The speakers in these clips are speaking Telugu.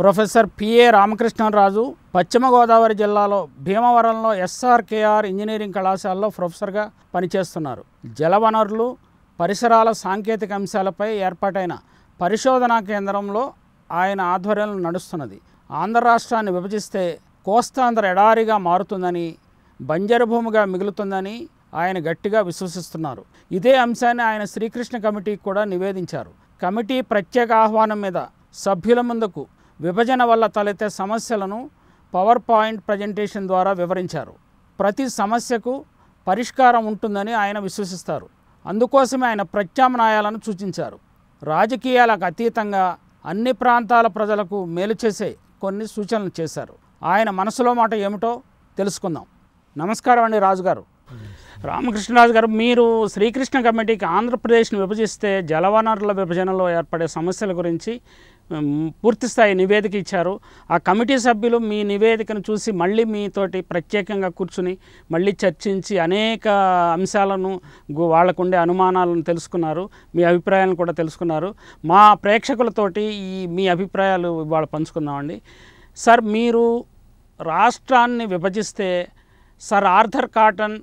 ప్రొఫెసర్ పిఏ రామకృష్ణరాజు పశ్చిమ గోదావరి జిల్లాలో భీమవరంలో ఎస్ఆర్కేఆర్ ఇంజనీరింగ్ కళాశాలలో ప్రొఫెసర్గా పనిచేస్తున్నారు. జలవనరులు, పరిసరాల సాంకేతిక అంశాలపై ఏర్పాటైన పరిశోధనా కేంద్రంలో ఆయన ఆధ్వర్యంలో నడుస్తున్నది. ఆంధ్ర రాష్ట్రాన్ని విభజిస్తే కోస్తాంధ్ర ఎడారిగా మారుతుందని, బంజరు భూమిగా మిగులుతుందని ఆయన గట్టిగా విశ్వసిస్తున్నారు. ఇదే అంశాన్ని ఆయన శ్రీకృష్ణ కమిటీకి కూడా నివేదించారు. కమిటీ ప్రత్యేక ఆహ్వానం మీద సభ్యుల ముందుకు విభజన వల్ల తలెత్తే సమస్యలను పవర్ పాయింట్ ప్రజెంటేషన్ ద్వారా వివరించారు. ప్రతి సమస్యకు పరిష్కారం ఉంటుందని ఆయన విశ్వసిస్తారు. అందుకోసమే ఆయన ప్రత్యామ్నాయాలను సూచించారు. రాజకీయాలకు అతీతంగా అన్ని ప్రాంతాల ప్రజలకు మేలు చేసే కొన్ని సూచనలు చేశారు. ఆయన మనసులో మాట ఏమిటో తెలుసుకుందాం. నమస్కారం అండి రాజుగారు. రామకృష్ణరాజు గారు, మీరు శ్రీకృష్ణ కమిటీకి ఆంధ్రప్రదేశ్ను విభజిస్తే జలవనరుల విభజనలో ఏర్పడే సమస్యల గురించి పూర్తిస్థాయి నివేదిక ఇచ్చారు. ఆ కమిటీ సభ్యులు మీ నివేదికను చూసి మళ్ళీ మీతోటి ప్రత్యేకంగా కూర్చుని మళ్ళీ చర్చించి అనేక అంశాలను, వాళ్ళకుండే అనుమానాలను తెలుసుకున్నారు. మీ అభిప్రాయాలను కూడా తెలుసుకున్నారు. మా ప్రేక్షకులతోటి మీ అభిప్రాయాలు ఇవాళ పంచుకుందామండి. సార్, మీరు రాష్ట్రాన్ని విభజిస్తే సర్ ఆర్థర్ కాటన్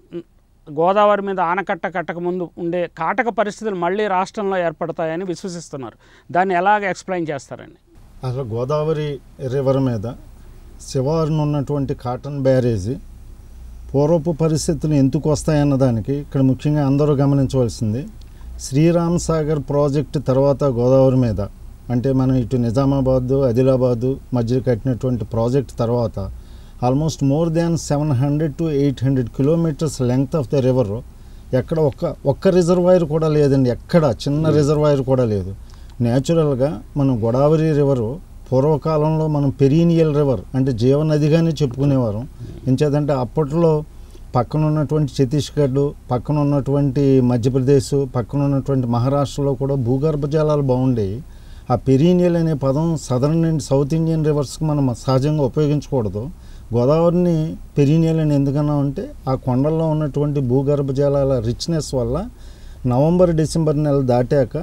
గోదావరి మీద ఆనకట్ట కట్టకముందు ఉండే కాటక పరిస్థితులు మళ్ళీ రాష్ట్రంలో ఏర్పడతాయని విశ్వసిస్తున్నారు. దాన్ని ఎలాగ ఎక్స్ప్లెయిన్ చేస్తారండి? అసలు గోదావరి రివర్ మీద శివారును ఉన్నటువంటి కాటన్ బ్యారేజీ పూర్వపు పరిస్థితులు ఎందుకు వస్తాయన్న దానికి ఇక్కడ ముఖ్యంగా అందరూ గమనించవలసింది, శ్రీరామ్ సాగర్ ప్రాజెక్టు తర్వాత గోదావరి మీద, అంటే మనం ఇటు నిజామాబాదు, ఆదిలాబాదు మధ్య కట్టినటువంటి ప్రాజెక్ట్ తర్వాత almost more than 700 to 800 kilometres length of the river ఎక్కడ ఒక్క రిజర్వాయర్ కూడా లేదండి. ఎక్కడ చిన్న రిజర్వాయర్ కూడా లేదు. న్యాచురల్గా మనం గోదావరి రివరు పూర్వకాలంలో మనం పెరీనియల్ రివర్ అంటే జీవనదిగానే చెప్పుకునేవారం. ఎంచేదంటే అప్పట్లో పక్కన ఉన్నటువంటి ఛత్తీస్గఢ్, పక్కన ఉన్నటువంటి మధ్యప్రదేశ్, పక్కన ఉన్నటువంటి మహారాష్ట్రలో కూడా భూగర్భ జలాలు బాగుండేవి. ఆ పెరీనియల్ అనే పదం సదర్న్ అండ్ సౌత్ ఇండియన్ రివర్స్కి మనం సహజంగా ఉపయోగించకూడదు. గోదావరిని పెరీనియల్ అని ఎందుకన్నా అంటే ఆ కొండల్లో ఉన్నటువంటి భూగర్భ జలాల రిచ్నెస్ వల్ల నవంబర్, డిసెంబర్ నెల దాటాక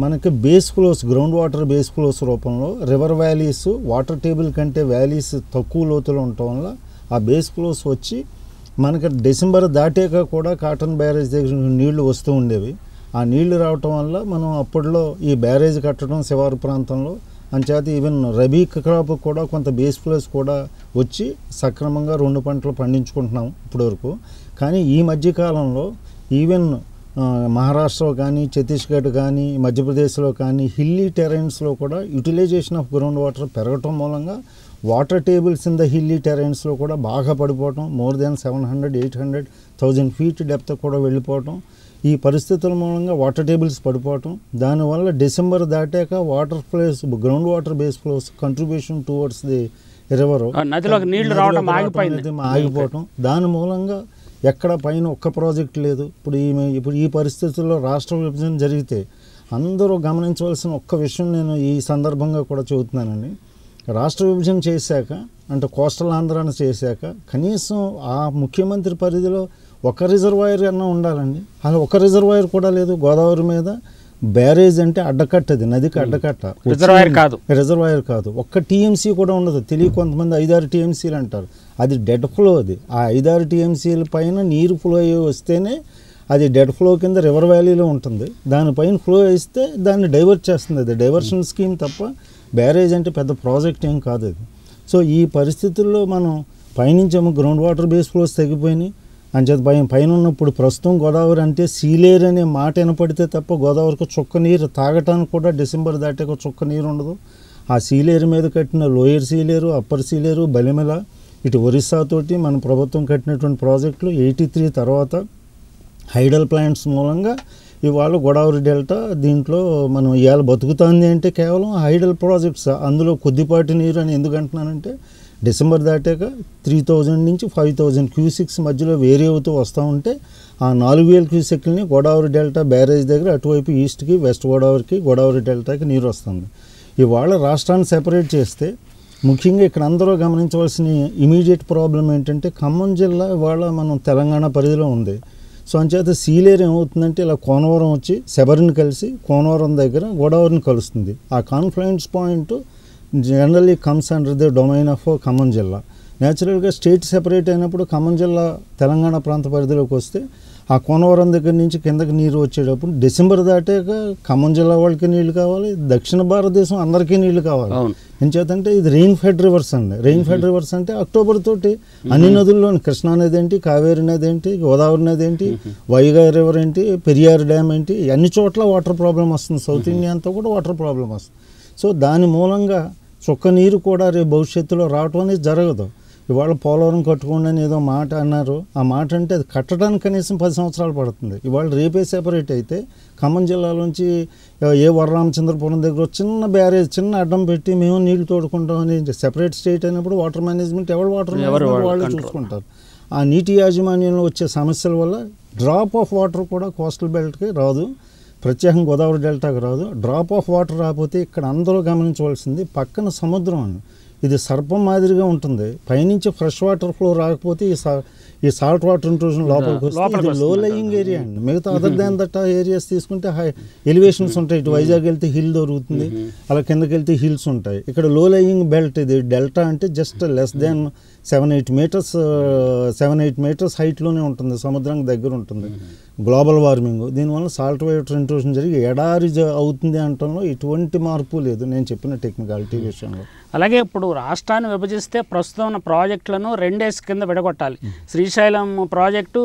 మనకి base flows, ground water base flows రూపంలో రివర్ వ్యాలీస్ వాటర్ టేబుల్ కంటే వ్యాలీస్ తక్కువ లోతులో ఉండటం వల్ల ఆ బేస్ ఫ్లోస్ వచ్చి మనకి డిసెంబర్ దాటాక కూడా కాటన్ బ్యారేజ్ దగ్గర నీళ్లు వస్తూ ఉండేవి. ఆ నీళ్లు రావటం వల్ల మనం అప్పట్లో ఈ బ్యారేజ్ కట్టడం శివారు ప్రాంతంలో అంచేత ఈవెన్ రబీ క్రాప్ కూడా కొంత బేస్ ఫ్లోస్ కూడా వచ్చి సక్రమంగా 2 పంటలు పండించుకుంటున్నాం ఇప్పటివరకు. కానీ ఈ మధ్యకాలంలో ఈవెన్ మహారాష్ట్రలో కానీ, ఛత్తీస్గఢ్ కానీ, మధ్యప్రదేశ్లో కానీ హిల్లీ టెరైన్స్లో కూడా యూటిలైజేషన్ ఆఫ్ గ్రౌండ్ వాటర్ పెరగటం మూలంగా water tables in the hilly టెరైన్స్లో కూడా బాగా పడిపోవటం, మోర్ దాన్ 700, 800, 1000 ఫీట్ డెప్త్ కూడా వెళ్ళిపోవటం, ఈ పరిస్థితుల మూలంగా వాటర్ టేబుల్స్ పడిపోవటం, దానివల్ల డిసెంబర్ దాటాక water flows, ground water base flows contribution towards the river నదిలోకి నీళ్లు రావడం ఆగిపోవటం, దాని మూలంగా ఎక్కడ పైన ఒక్క ప్రాజెక్ట్ లేదు. ఇప్పుడు ఈ పరిస్థితుల్లో రాష్ట్ర విభజన జరిగితే అందరూ గమనించవలసిన ఒక్క విషయం నేను ఈ సందర్భంగా కూడా చెబుతున్నానండి. రాష్ట్ర విభజన చేశాక అంటే కోస్టల్ ఆంధ్రాన్ని చేశాక కనీసం ఆ ముఖ్యమంత్రి పరిధిలో ఒక రిజర్వాయర్ అన్నా ఉండాలండి. అలా ఒక రిజర్వాయర్ కూడా లేదు. గోదావరి మీద బ్యారేజ్ అంటే అడ్డకట్ట, అది నదికి అడ్డకట్ట, రిజర్వాయర్ కాదు. ఒక్క టీఎంసీ కూడా ఉండదు. తెలియ కొంతమంది 5-6 టీఎంసీలు అంటారు. అది డెడ్ ఫ్లో. అది ఆ 5-6 టీఎంసీల పైన నీరు ఫ్లో అయ్యి వస్తేనే అది డెడ్ ఫ్లో కింద రివర్ వ్యాలీలో ఉంటుంది. దానిపైన ఫ్లో వేస్తే దాన్ని డైవర్ట్ చేస్తుంది. అది డైవర్షన్ స్కీమ్ తప్ప బ్యారేజ్ అంటే పెద్ద ప్రాజెక్ట్ ఏం కాదు అది. సో ఈ పరిస్థితుల్లో మనం పైనుంచేమో గ్రౌండ్ వాటర్ బేస్ ఫ్లోస్ తగ్గిపోయినాయి. అంచేత పైన ఉన్నప్పుడు ప్రస్తుతం గోదావరి అంటే సీలేరు అనే మాట వినపడితే తప్ప గోదావరికి చుక్క నీరు తాగటానికి కూడా డిసెంబర్ దాటాక చుక్క నీరు ఉండదు. ఆ సీలేరు మీద కట్టిన లోయర్ సీలేరు, అప్పర్ సీలేరు, బలిమెల, ఇటు ఒరిస్సా తోటి మన ప్రభుత్వం కట్టినటువంటి ప్రాజెక్టులు 83 తర్వాత హైడల్ ప్లాంట్స్ మూలంగా ఇవాళ గోదావరి డెల్టా దీంట్లో మనం ఇవాళ బతుకుతుంది అంటే కేవలం హైడల్ ప్రాజెక్ట్స్. అందులో కొద్దిపాటి నీరు అని ఎందుకు అంటున్నానంటే డిసెంబర్ దాటాక 3000 నుంచి 5000 క్యూసిక్స్ మధ్యలో వేరీ అవుతూ వస్తూ ఉంటే ఆ 4000 క్యూసెక్లని గోదావరి డెల్టా బ్యారేజ్ దగ్గర అటువైపు ఈస్ట్కి, వెస్ట్ గోదావరికి, గోదావరి డెల్టాకి నీరు వస్తుంది. ఇవాళ రాష్ట్రాన్ని సెపరేట్ చేస్తే ముఖ్యంగా ఇక్కడ అందరూ గమనించవలసిన ఇమీడియట్ ప్రాబ్లం ఏంటంటే ఖమ్మం జిల్లా ఇవాళ మనం తెలంగాణ పరిధిలో ఉంది. సో అంచేత సీలేరు ఏమవుతుందంటే ఇలా కోనవరం వచ్చి శబరిని కలిసి కోనవరం దగ్గర గోదావరిని కలుస్తుంది. ఆ confluence point generally comes under the domain of Khammam జిల్లా. న్యాచురల్గా స్టేట్ సెపరేట్ అయినప్పుడు ఖమ్మం జిల్లా తెలంగాణ ప్రాంత పరిధిలోకి వస్తే ఆ కోనవరం దగ్గర నుంచి కిందకి నీరు వచ్చేటప్పుడు డిసెంబర్ దాటాక ఖమ్మం జిల్లా వాళ్ళకి నీళ్లు కావాలి, దక్షిణ భారతదేశం అందరికీ నీళ్లు కావాలి. ఎంచేతంటే ఇది రెయిన్ ఫెడ్ రివర్స్ అండి. రెయిన్ ఫెడ్ రివర్స్ అంటే అక్టోబర్ తోటి అన్ని నదుల్లోని కృష్ణా నది ఏంటి, కావేరి నది ఏంటి, గోదావరి నది ఏంటి, వైగా రివర్ ఏంటి, పెరియార్ డ్యామ్ ఏంటి, అన్ని చోట్ల వాటర్ ప్రాబ్లం వస్తుంది. సౌత్ ఇండియా అంతా కూడా వాటర్ ప్రాబ్లం వస్తుంది. సో దాని మూలంగా చుక్క నీరు కూడా రేపు భవిష్యత్తులో రావటం అనేది జరగదు. ఇవాళ పోలవరం కట్టుకోండి అని ఏదో మాట అన్నారు. ఆ మాట అంటే అది కట్టడానికి కనీసం 10 సంవత్సరాలు పడుతుంది. ఇవాళ రేపే సెపరేట్ అయితే ఖమ్మం జిల్లాలోంచి ఏ వరరామచంద్రపురం దగ్గర చిన్న బ్యారేజ్ చిన్న అడ్డం పెట్టి మేము నీళ్లు తోడుకుంటాం అని సెపరేట్ స్టేట్ అయినప్పుడు వాటర్ మేనేజ్మెంట్ వాటర్ వాళ్ళు చూసుకుంటారు. ఆ నీటి యాజమాన్యంలో వచ్చే సమస్యల వల్ల డ్రాప్ ఆఫ్ వాటర్ కూడా కోస్టల్ బెల్ట్కి రాదు, ప్రత్యేకంగా గోదావరి డెల్టాకి రాదు. డ్రాప్ ఆఫ్ వాటర్ రాకపోతే ఇక్కడ అందరూ గమనించవలసింది పక్కన సముద్రం అండి. ఇది సర్పం మాదిరిగా ఉంటుంది. పైనుంచి ఫ్రెష్ వాటర్ ఫ్లో రాకపోతే ఈ సాల్ట్ వాటర్ ఇంట్రూజన్ లోపలికి వస్తే ఇది లో లయింగ్ ఏరియా అండి. మిగతా అదర్ దాన్ దట్ ఏరియాస్ తీసుకుంటే హై ఎలివేషన్స్ ఉంటాయి. ఇటు వైజాగ్ వెళ్తే హిల్ దొరుకుతుంది, అలా కిందకి వెళ్తే హిల్స్ ఉంటాయి. ఇక్కడ లో లయింగ్ బెల్ట్ ఇది డెల్టా అంటే జస్ట్ లెస్ దాన్ 7-8 మీటర్స్ హైట్లోనే ఉంటుంది, సముద్రం దగ్గర ఉంటుంది. గ్లోబల్ వార్మింగ్ దీనివల్ల సాల్ట్ వాటర్ ఇంట్రూషన్ జరిగి ఎడారి అవుతుంది అనటంలో ఎటువంటి మార్పు లేదు నేను చెప్పిన టెక్నికాలిటీ విషయంలో. అలాగే ఇప్పుడు రాష్ట్రాన్ని విభజిస్తే ప్రస్తుతం ఉన్న ప్రాజెక్టులను 2 కింద విడగొట్టాలి. శ్రీశైలం ప్రాజెక్టు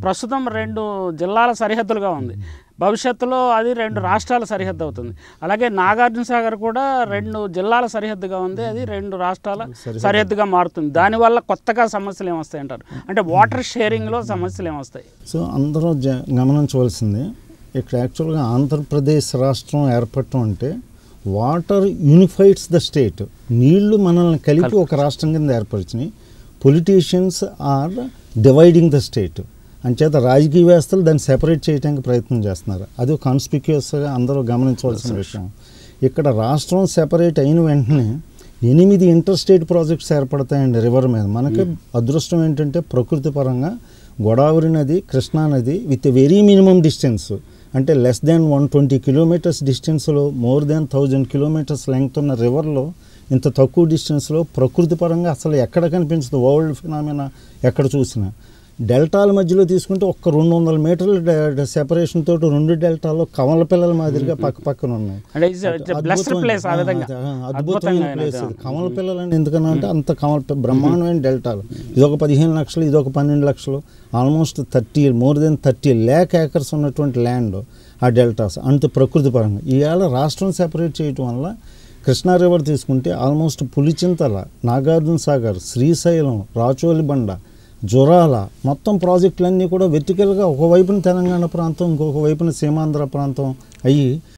ప్రస్తుతం 2 జిల్లాల సరిహద్దులుగా ఉంది. భవిష్యత్తులో అది 2 రాష్ట్రాల సరిహద్దు అవుతుంది. అలాగే నాగార్జున సాగర్ కూడా 2 జిల్లాల సరిహద్దుగా ఉంది, అది 2 రాష్ట్రాల సరిహద్దుగా మారుతుంది. దానివల్ల కొత్తగా సమస్యలు ఏమొస్తాయి అంటారు, అంటే వాటర్ షేరింగ్లో సమస్యలు ఏమొస్తాయి? సో అందరూ గమనించవలసింది ఇక్కడ యాక్చువల్గా ఆంధ్రప్రదేశ్ రాష్ట్రం ఏర్పడటం అంటే వాటర్ యూనిఫైడ్స్ ద స్టేట్. నీళ్లు మనల్ని కలిపి ఒక రాష్ట్రం కింద ఏర్పరిచినాయి. Politicians are dividing the state. అంచేత రాజకీయ వ్యవస్థలు దాన్ని సెపరేట్ చేయడానికి ప్రయత్నం చేస్తున్నారు. అది కాన్స్పిక్యూస్గా అందరూ గమనించవలసిన విషయం. ఇక్కడ రాష్ట్రం సెపరేట్ అయిన వెంటనే 8 ఇంటర్ స్టేట్ ప్రాజెక్ట్స్ ఏర్పడతాయండి రివర్ మీద. మనకి అదృష్టం ఏంటంటే ప్రకృతి పరంగా గోదావరి నది, కృష్ణా నది విత్ వెరీ మినిమం డిస్టెన్స్ అంటే లెస్ దాన్ 120 కిలోమీటర్స్ డిస్టెన్స్లో మోర్ దాన్ 1000 కిలోమీటర్స్ లెంగ్త్ ఉన్న రివర్లో ఇంత తక్కువ డిస్టెన్స్లో ప్రకృతి పరంగా అసలు ఎక్కడ కనిపించదు. వరల్డ్ ఫినామినా ఎక్కడ చూసినా. డెల్టాల మధ్యలో తీసుకుంటే ఒక్క 200 మీటర్ల సెపరేషన్ తోటి 2 డెల్టాలో కమల పిల్లల మాదిరిగా పక్కన ఉన్నాయి. అద్భుతమైన ప్లేస్ ఇది. కమల పిల్లలు అని ఎందుకన్నా అంటే అంత బ్రహ్మాండమైన డెల్టాలు. ఇదొక 15 లక్షలు, ఇదొక 12 లక్షలు, almost more than 30 lakh acres ఉన్నటువంటి ల్యాండ్ ఆ డెల్టాస్. అంత ప్రకృతి పరంగా ఇవాళ రాష్ట్రం సెపరేట్ చేయటం వల్ల కృష్ణా రివర్ తీసుకుంటే ఆల్మోస్ట్ పులిచింతల, నాగార్జున సాగర్, శ్రీశైలం, రాచోలిబండ, జొరాల మొత్తం ప్రాజెక్టులన్నీ కూడా వెర్టికల్గా ఒకవైపున తెలంగాణ ప్రాంతం, ఇంకొక వైపున సీమాంధ్ర ప్రాంతం అయ్యి